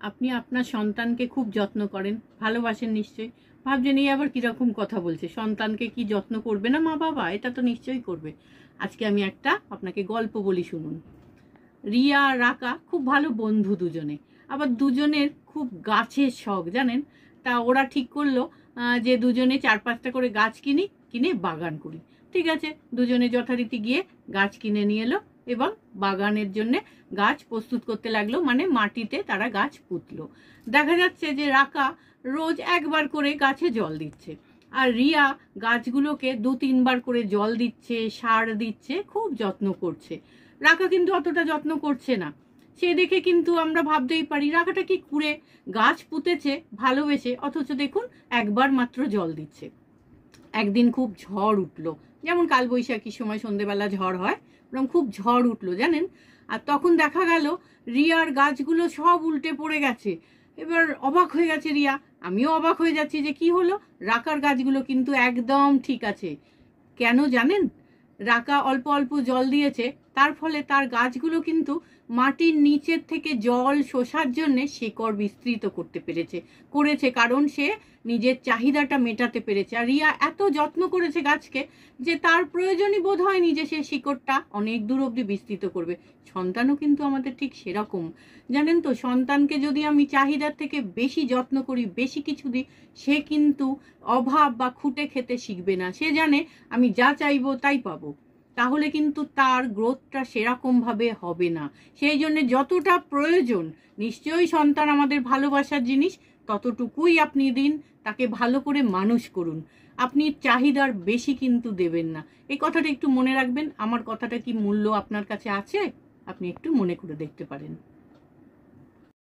আপনি আপনার সন্তানকে খুব যত্ন করেন, ভালোবাসেন নিশ্চয়ই। ভাবছেন এই আবার কিরকম কথা বলছে, সন্তানকে কি যত্ন করবে না মা বাবা? এটা তো নিশ্চয়ই করবে। আজকে আমি একটা আপনাকে গল্প বলি, শুনুন। রিয়া আর রাকা খুব ভালো বন্ধু দুজনে, আবার দুজনের খুব গাছের শখ জানেন। তা ওরা ঠিক করলো যে দুজনে 4-5টা করে গাছ কিনে বাগান করি। ঠিক আছে, দুজনে যথারীতি গিয়ে গাছ কিনে নিয়ে এলো এবং বাগানের জন্য গাছ প্রস্তুত করতে লাগলো, মানে মাটিতে তারা গাছ পুঁতলো। দেখা যাচ্ছে যে রাকা রোজ একবার করে গাছে জল দিচ্ছে, আর রিয়া গাছগুলোকে 2-3 বার করে জল দিচ্ছে, সার দিচ্ছে, খুব যত্ন করছে। রাকা কিন্তু অতটা যত্ন করছে না। সে দেখে কিন্তু আমরা ভাবতেই পারি রাকাটা কি কুড়ে গাছ পুঁতেছে ভালোবেসে, অথচ দেখুন একবার মাত্র জল দিচ্ছে। একদিন খুব ঝড় উঠলো, যেমন কালবৈশাখীর সময় সন্ধেবেলা ঝড় হয়, এরকম খুব ঝড় উঠলো জানেন। আর তখন দেখা গেল রিয়ার গাছগুলো সব উল্টে পড়ে গেছে। এবার অবাক হয়ে গেছে রিয়া, আমিও অবাক হয়ে যাচ্ছি যে কি হলো। রাকার গাছগুলো কিন্তু একদম ঠিক আছে। কেন জানেন? রাকা অল্প অল্প জল দিয়েছে, তার ফলে তার গাছগুলো কিন্তু মাটির নিচের থেকে জল শোষার জন্য শিকড় বিস্তৃত করেছে, কারণ সে নিজের চাহিদাটা মেটাতে পেরেছে। আর রিয়া এত যত্ন করেছে গাছকে যে তার প্রয়োজনই বোধ হয়নি যে সে শিকড়টা অনেক দূর অবধি বিস্তৃত করবে। সন্তানও কিন্তু আমাদের ঠিক সেরকম, জানেন তো। সন্তানকে যদি আমি চাহিদার থেকে বেশি যত্ন করি, বেশি কিছু দিই, সে কিন্তু অভাব বা খুঁটে খেতে শিখবে না। সে জানে আমি যা চাইবো তাই পাবো, তাহলে কিন্তু তার গ্রোথটা সেরকমভাবে হবে না। সেই জন্য যতটা প্রয়োজন, নিশ্চয়ই সন্তান আমাদের ভালোবাসার জিনিস, ততটুকুই আপনি দিন, তাকে ভালো করে মানুষ করুন। আপনি চাহিদার বেশি কিন্তু দেবেন না। এই কথাটা একটু মনে রাখবেন। আমার কথাটা কি মূল্য আপনার কাছে আছে? আপনি একটু মনে করে দেখতে পারেন।